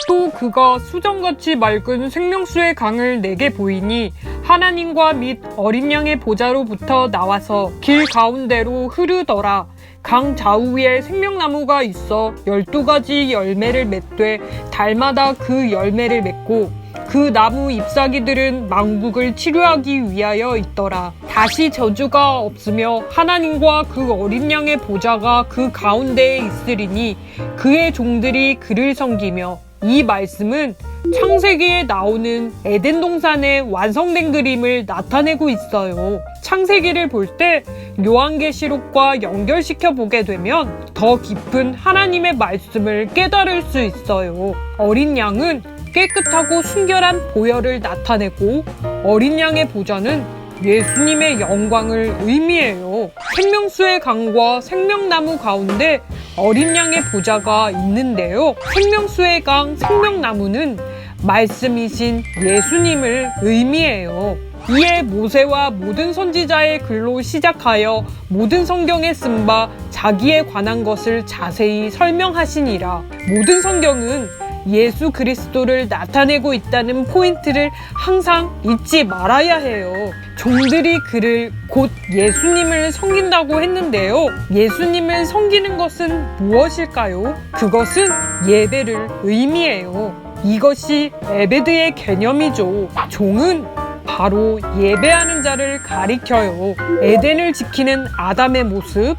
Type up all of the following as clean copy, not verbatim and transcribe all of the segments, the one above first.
또 그가 수정같이 맑은 생명수의 강을 내게 보이니 하나님과 및 어린 양의 보좌로부터 나와서 길 가운데로 흐르더라. 강 좌우에 생명나무가 있어 12가지 열매를 맺되 달마다 그 열매를 맺고 그 나무 잎사귀들은 망국을 치료하기 위하여 있더라. 다시 저주가 없으며 하나님과 그 어린 양의 보좌가 그 가운데에 있으리니 그의 종들이 그를 섬기며. 이 말씀은 창세기에 나오는 에덴 동산의 완성된 그림을 나타내고 있어요. 창세기를 볼 때 요한계시록과 연결시켜 보게 되면 더 깊은 하나님의 말씀을 깨달을 수 있어요. 어린 양은 깨끗하고 순결한 보혈을 나타내고 어린 양의 보좌는 예수님의 영광을 의미해요. 생명수의 강과 생명나무 가운데 어린 양의 보좌가 있는데요. 생명수의 강, 생명나무는 말씀이신 예수님을 의미해요. 이에 모세와 모든 선지자의 글로 시작하여 모든 성경에 쓴 바 자기에 관한 것을 자세히 설명하시니라. 모든 성경은 예수 그리스도를 나타내고 있다는 포인트를 항상 잊지 말아야 해요. 종들이 그를 곧 예수님을 섬긴다고 했는데요. 예수님을 섬기는 것은 무엇일까요? 그것은 예배를 의미해요. 이것이 에베드의 개념이죠. 종은 바로 예배하는 자를 가리켜요. 에덴을 지키는 아담의 모습,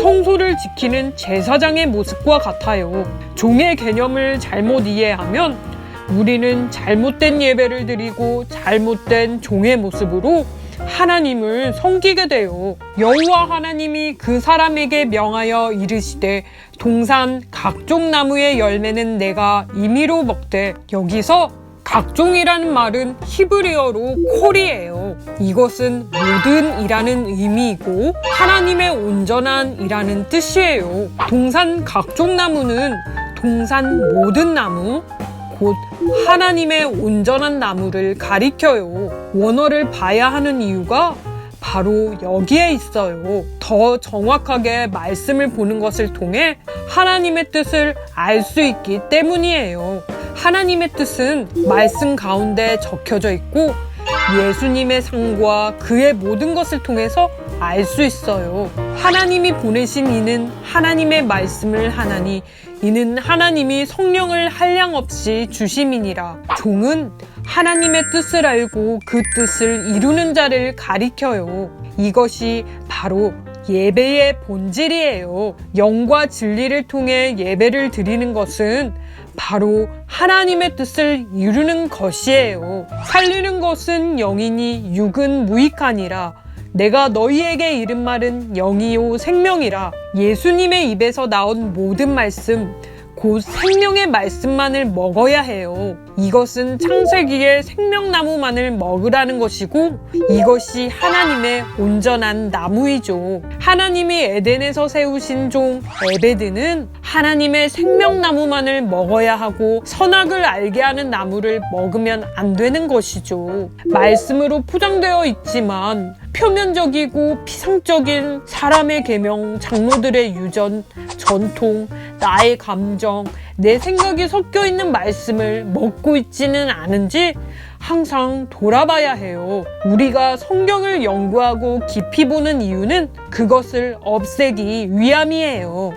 성소를 지키는 제사장의 모습과 같아요. 종의 개념을 잘못 이해하면 우리는 잘못된 예배를 드리고 잘못된 종의 모습으로 하나님을 섬기게 돼요. 여호와 하나님이 그 사람에게 명하여 이르시되 동산 각종 나무의 열매는 내가 임의로 먹되, 여기서 각종이라는 말은 히브리어로 콜이에요. 이것은 모든이라는 의미이고 하나님의 온전한이라는 뜻이에요. 동산 각종 나무는 동산 모든 나무, 곧 하나님의 온전한 나무를 가리켜요. 원어를 봐야 하는 이유가 바로 여기에 있어요. 더 정확하게 말씀을 보는 것을 통해 하나님의 뜻을 알 수 있기 때문이에요. 하나님의 뜻은 말씀 가운데 적혀져 있고 예수님의 상과 그의 모든 것을 통해서 알 수 있어요. 하나님이 보내신 이는 하나님의 말씀을 하나니 이는 하나님이 성령을 한량없이 주심이니라. 종은 하나님의 뜻을 알고 그 뜻을 이루는 자를 가리켜요. 이것이 바로 예배의 본질이에요. 영과 진리를 통해 예배를 드리는 것은 바로 하나님의 뜻을 이루는 것이에요. 살리는 것은 영이니 육은 무익하니라. 내가 너희에게 이른 말은 영이요 생명이라. 예수님의 입에서 나온 모든 말씀, 곧 생명의 말씀만을 먹어야 해요. 이것은 창세기의 생명나무만을 먹으라는 것이고 이것이 하나님의 온전한 나무이죠. 하나님이 에덴에서 세우신 종 에베드는 하나님의 생명나무만을 먹어야 하고 선악을 알게 하는 나무를 먹으면 안 되는 것이죠. 말씀으로 포장되어 있지만 표면적이고 피상적인 사람의 계명, 장로들의 유전, 전통, 나의 감정, 내 생각이 섞여 있는 말씀을 먹고 있지는 않은지 항상 돌아봐야 해요. 우리가 성경을 연구하고 깊이 보는 이유는 그것을 없애기 위함이에요.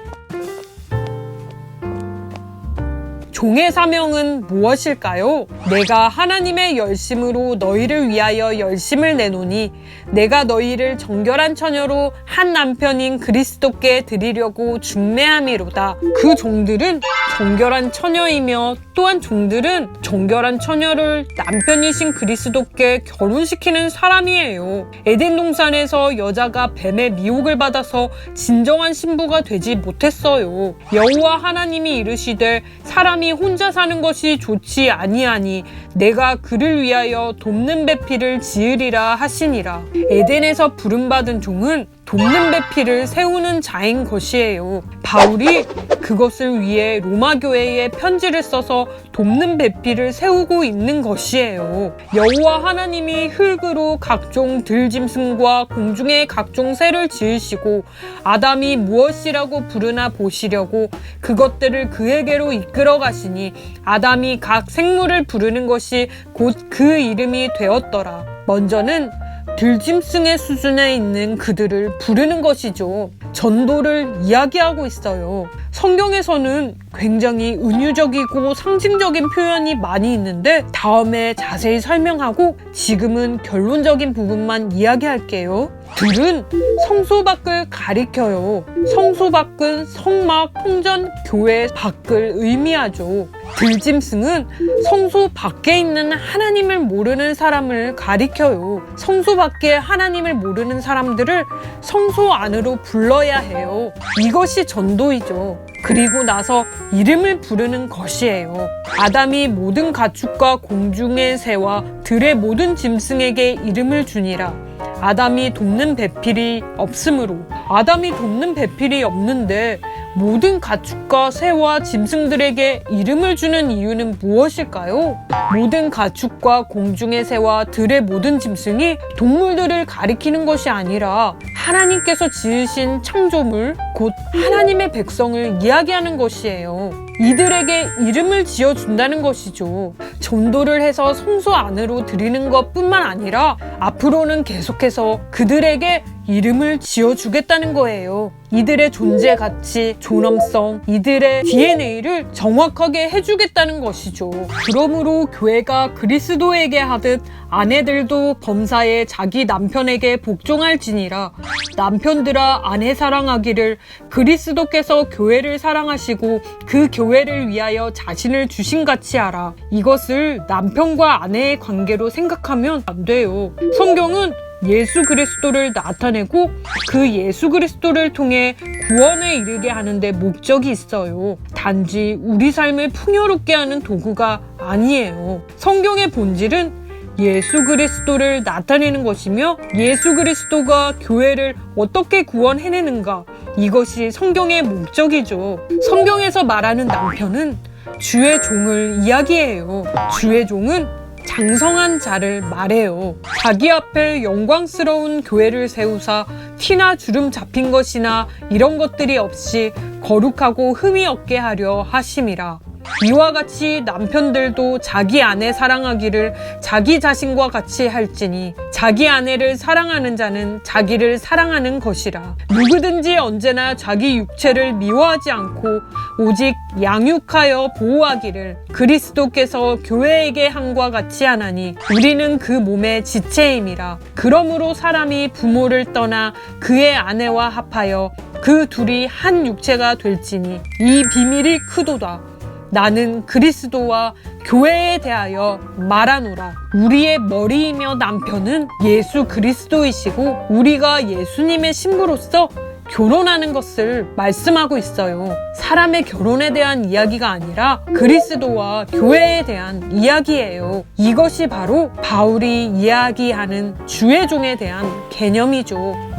종의 사명은 무엇일까요? 내가 하나님의 열심으로 너희를 위하여 열심을 내노니 내가 너희를 정결한 처녀로 한 남편인 그리스도께 드리려고 중매함이로다. 그 종들은 정결한 처녀이며 또한 종들은 정결한 처녀를 남편이신 그리스도께 결혼시키는 사람이에요. 에덴 동산에서 여자가 뱀의 미혹을 받아서 진정한 신부가 되지 못했어요. 여호와 하나님이 이르시되 사람이 혼자 사는 것이 좋지 아니하니 내가 그를 위하여 돕는 배필을 지으리라 하시니라. 에덴에서 부름받은 종은 돕는 배필을 세우는 자인 것이에요. 바울이 그것을 위해 로마 교회에 편지를 써서 돕는 배필을 세우고 있는 것이에요. 여호와 하나님이 흙으로 각종 들짐승과 공중의 각종 새를 지으시고 아담이 무엇이라고 부르나 보시려고 그것들을 그에게로 이끌어 가시니 아담이 각 생물을 부르는 것이 곧 그 이름이 되었더라. 먼저는 들짐승의 수준에 있는 그들을 부르는 것이죠. 전도를 이야기하고 있어요. 성경에서는 굉장히 은유적이고 상징적인 표현이 많이 있는데 다음에 자세히 설명하고 지금은 결론적인 부분만 이야기할게요. 들은 성소 밖을 가리켜요. 성소 밖은 성막, 성전, 교회 밖을 의미하죠. 들짐승은 성소 밖에 있는 하나님을 모르는 사람을 가리켜요. 성소 밖에 하나님을 모르는 사람들을 성소 안으로 불러야 해요. 이것이 전도이죠. 그리고 나서 이름을 부르는 것이에요. 아담이 모든 가축과 공중의 새와 들의 모든 짐승에게 이름을 주니라. 아담이 돕는 배필이 없으므로. 아담이 돕는 배필이 없는데 모든 가축과 새와 짐승들에게 이름을 주는 이유는 무엇일까요? 모든 가축과 공중의 새와 들의 모든 짐승이 동물들을 가리키는 것이 아니라 하나님께서 지으신 창조물, 곧 하나님의 백성을 이야기하는 것이에요. 이들에게 이름을 지어준다는 것이죠. 전도를 해서 성소 안으로 들이는 것뿐만 아니라 앞으로는 계속해서 그들에게 이름을 지어주겠다는 거예요. 이들의 존재 가치, 존엄성, 이들의 DNA를 정확하게 해주겠다는 것이죠. 그러므로 교회가 그리스도에게 하듯 아내들도 범사에 자기 남편에게 복종할지니라. 남편들아 아내 사랑하기를 그리스도께서 교회를 사랑하시고 그 교회를 위하여 자신을 주신같이 하라. 이것을 남편과 아내의 관계로 생각하면 안 돼요. 성경은 예수 그리스도를 나타내고 그 예수 그리스도를 통해 구원에 이르게 하는데 목적이 있어요. 단지 우리 삶을 풍요롭게 하는 도구가 아니에요. 성경의 본질은 예수 그리스도를 나타내는 것이며 예수 그리스도가 교회를 어떻게 구원해내는가, 이것이 성경의 목적이죠. 성경에서 말하는 남편은 주의 종을 이야기해요. 주의 종은 장성한 자를 말해요. 자기 앞에 영광스러운 교회를 세우사 티나 주름 잡힌 것이나 이런 것들이 없이 거룩하고 흠이 없게 하려 하심이라. 이와 같이 남편들도 자기 아내 사랑하기를 자기 자신과 같이 할지니 자기 아내를 사랑하는 자는 자기를 사랑하는 것이라. 누구든지 언제나 자기 육체를 미워하지 않고 오직 양육하여 보호하기를 그리스도께서 교회에게 한과 같이 하나니 우리는 그 몸의 지체임이라. 그러므로 사람이 부모를 떠나 그의 아내와 합하여 그 둘이 한 육체가 될지니 이 비밀이 크도다. 나는 그리스도와 교회에 대하여 말하노라. 우리의 머리이며 남편은 예수 그리스도이시고 우리가 예수님의 신부로서 결혼하는 것을 말씀하고 있어요. 사람의 결혼에 대한 이야기가 아니라 그리스도와 교회에 대한 이야기예요. 이것이 바로 바울이 이야기하는 주의 종에 대한 개념이죠.